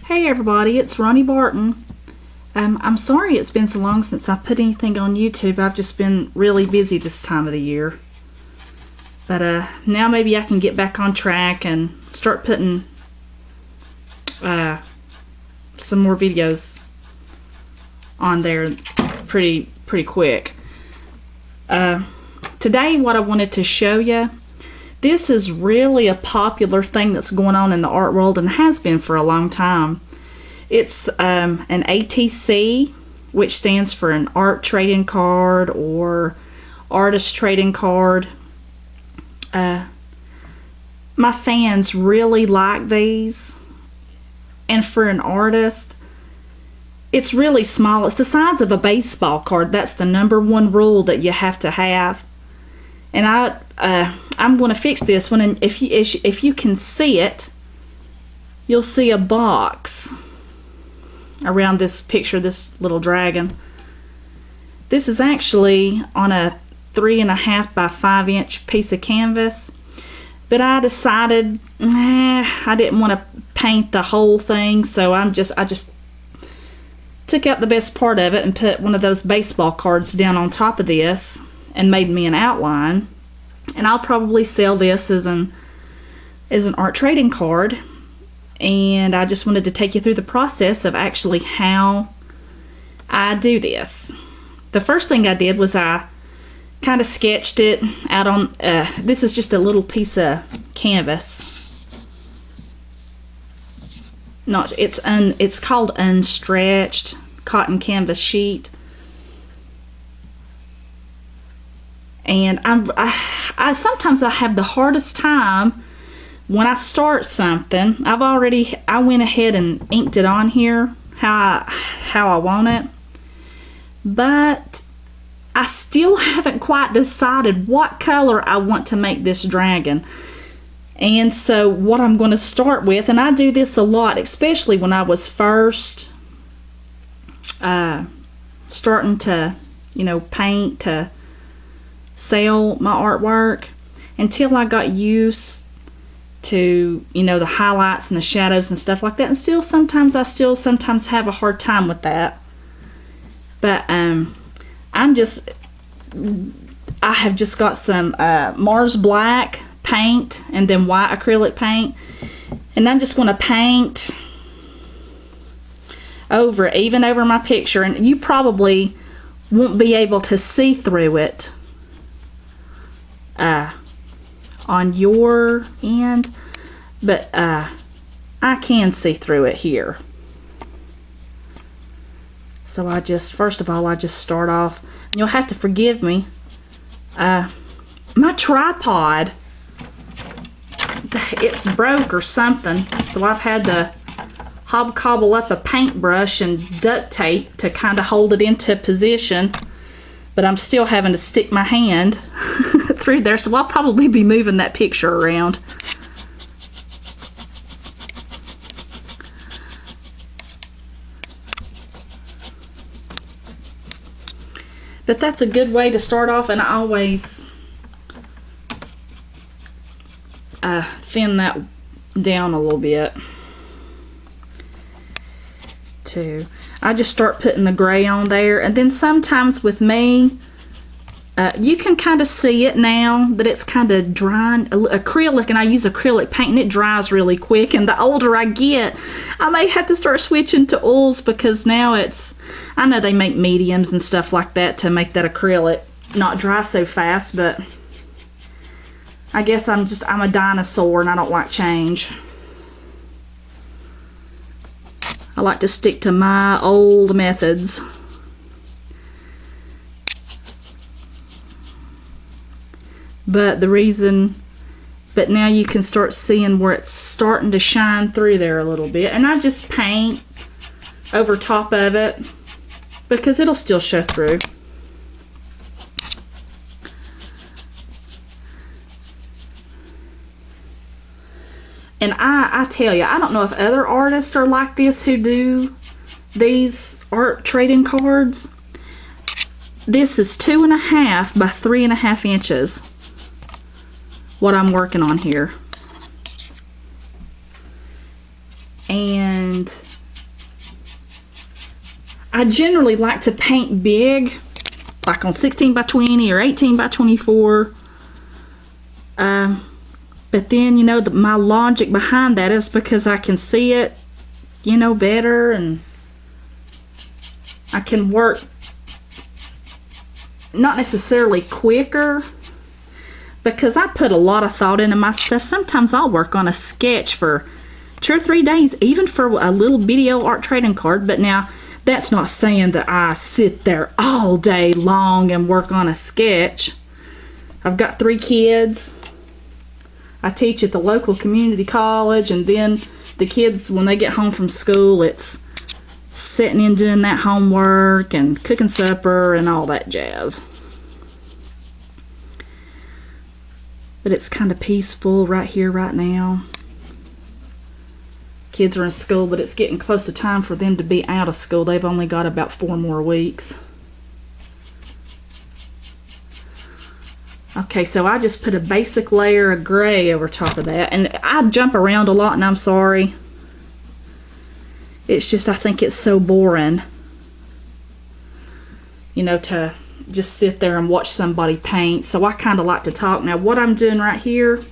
Hey everybody, it's Ronnie Barton. I'm sorry it's been so long since I put anything on YouTube. I've just been really busy this time of the year. But now maybe I can get back on track and start putting some more videos on there pretty quick. Today what I wanted to show you, this is really a popular thing that's going on in the art world and has been for a long time. It's an ATC, which stands for an art trading card or artist trading card. My fans really like these, and for an artist, it's really small. It's the size of a baseball card. That's the #1 rule that you have to have. And I'm going to fix this one, and if you can see it, you'll see a box around this picture, this little dragon. This is actually on a 3.5 by 5 inch piece of canvas, but I decided I didn't want to paint the whole thing, so I just took out the best part of it and put one of those baseball cards down on top of this and made me an outline. And I'll probably sell this as an art trading card. And I just wanted to take you through the process of actually how I do this. The first thing I did was I kind of sketched it out on, this is just a little piece of canvas. It's called unstretched cotton canvas sheet. And I sometimes I have the hardest time when I start something. I went ahead and inked it on here how I want it, but I still haven't quite decided what color I want to make this dragon. And so what I'm going to start with, and I do this a lot, especially when I was first starting to, paint to sell my artwork, until I got used to, the highlights and the shadows and stuff like that. And I still sometimes have a hard time with that. But I have just got some Mars Black paint and then white acrylic paint, and I'm just going to paint even over my picture, and you probably won't be able to see through it on your end, but I can see through it here. So first of all I just start off, and you'll have to forgive me, my tripod, it's broke or something, so I've had to hobcobble up a paintbrush and duct tape to kind of hold it into position, but I'm still having to stick my hand through there, so I'll probably be moving that picture around. But that's a good way to start off, and I always thin that down a little bit too. I just start putting the gray on there, and then sometimes with me, you can kind of see it now that it's kind of drying. Acrylic, and I use acrylic paint, and it dries really quick, and the older I get, I may have to start switching to oils, because now I know they make mediums and stuff like that to make that acrylic not dry so fast, but I guess I'm a dinosaur and I don't like change. I like to stick to my old methods. But now you can start seeing where it's starting to shine through there a little bit. And I just paint over top of it, because it'll still show through. And I tell you, I don't know if other artists are like this who do these art trading cards. This is 2.5 by 3.5 inches, what I'm working on here. And I generally like to paint big, like on 16 by 20 or 18 by 24. But then, you know, my logic behind that is because I can see it, you know, better, and I can work not necessarily quicker, because I put a lot of thought into my stuff. Sometimes I'll work on a sketch for 2 or 3 days, even for a little video art trading card. But now, that's not saying that I sit there all day long and work on a sketch. I've got 3 kids. I teach at the local community college, and then the kids, when they get home from school, it's sitting in doing that homework and cooking supper and all that jazz. But it's kind of peaceful right here, right now. Kids are in school, but it's getting close to time for them to be out of school. They've only got about 4 more weeks. Okay, so I just put a basic layer of gray over top of that. And I jump around a lot, and I'm sorry. It's just I think it's so boring, you know, to just sit there and watch somebody paint. So I kind of like to talk. Now, what I'm doing right here,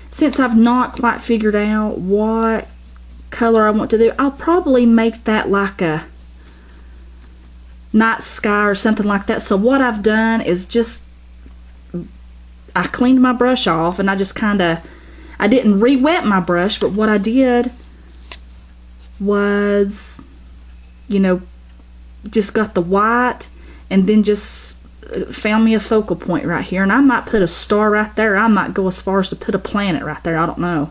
since I've not quite figured out what color I want to do, I'll probably make that like a night sky or something like that. So what I've done is just, I cleaned my brush off, and I just kind of, I didn't re-wet my brush, but what I did was, you know, just got the white and then just found me a focal point right here. And I might put a star right there. I might go as far as to put a planet right there. I don't know.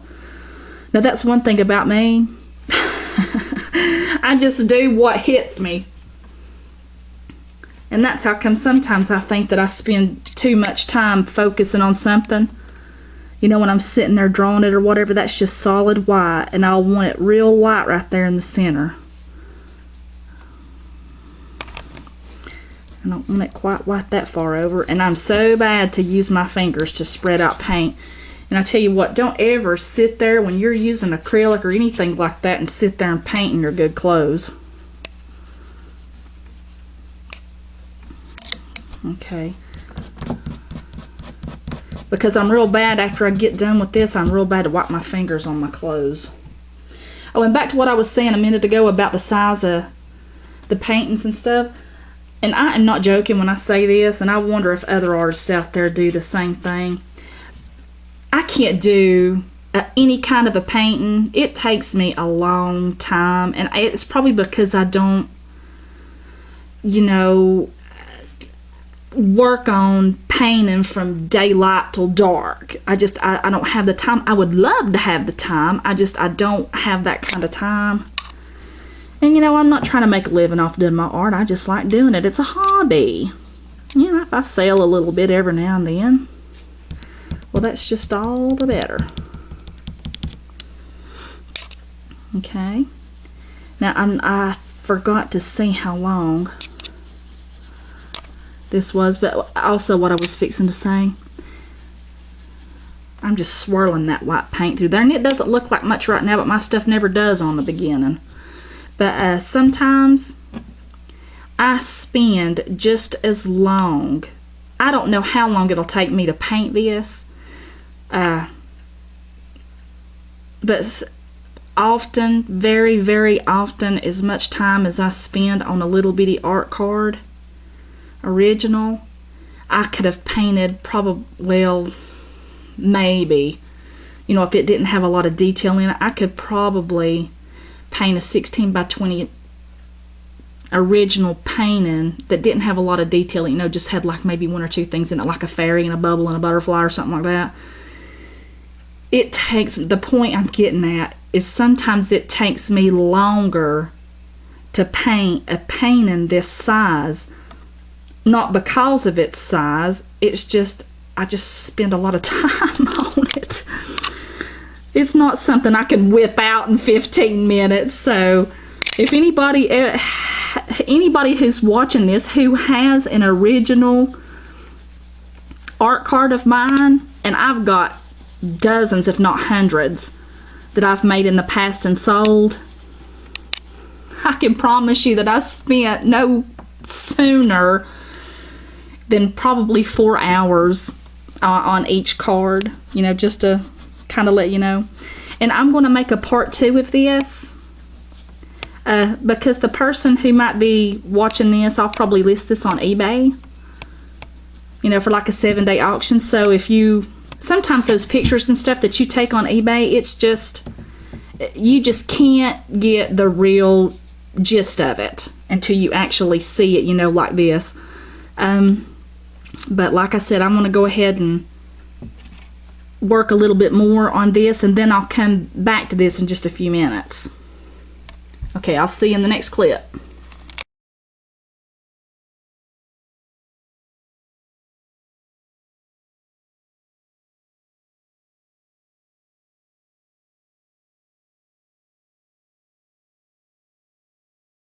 Now, that's one thing about me. I just do what hits me. And that's how come sometimes I think that I spend too much time focusing on something. You know, when I'm sitting there drawing it or whatever, that's just solid white, and I'll want it real light right there in the center. I don't want it quite white that far over, and I'm so bad to use my fingers to spread out paint. And I tell you what, don't ever sit there when you're using acrylic or anything like that and sit there and paint in your good clothes. Okay. Because I'm real bad, after I get done with this, I'm real bad to wipe my fingers on my clothes. Oh, and back to what I was saying a minute ago about the size of the paintings and stuff. And I am not joking when I say this, and I wonder if other artists out there do the same thing. I can't do any kind of a painting. It takes me a long time, and it's probably because I don't, you know, work on painting from daylight till dark. I don't have the time. I would love to have the time. I don't have that kind of time. And you know, I'm not trying to make a living off doing my art. I just like doing it. It's a hobby. You know, if I sell a little bit every now and then, well, that's just all the better. Okay. Now, I forgot to see how long this was, but also what I was fixing to say. I'm just swirling that white paint through there, and it doesn't look like much right now, but my stuff never does on the beginning. But sometimes I spend just as long. I don't know how long it'll take me to paint this, but often, very, very often, as much time as I spend on a little bitty art card, original, I could have painted probably, well, maybe, you know, if it didn't have a lot of detail in it, I could probably paint a 16 by 20 original painting that didn't have a lot of detail, you know, just had like maybe 1 or 2 things in it, like a fairy and a bubble and a butterfly or something like that. It takes, the point I'm getting at is sometimes it takes me longer to paint a painting this size, not because of its size, it's just, I just spend a lot of time on it. It's not something I can whip out in 15 minutes. So if anybody who's watching this who has an original art card of mine, and I've got dozens if not hundreds that I've made in the past and sold. I can promise you that I spent no sooner than probably 4 hours on each card, you know, just to kind of let you know. And I'm going to make a part 2 of this because the person who might be watching this, I'll probably list this on eBay, you know, for like a 7-day auction. So if you, sometimes those pictures and stuff that you take on eBay, it's just, you just can't get the real gist of it until you actually see it, you know, like this. But like I said, I'm going to go ahead and work a little bit more on this, and then I'll come back to this in just a few minutes. Okay, I'll see you in the next clip.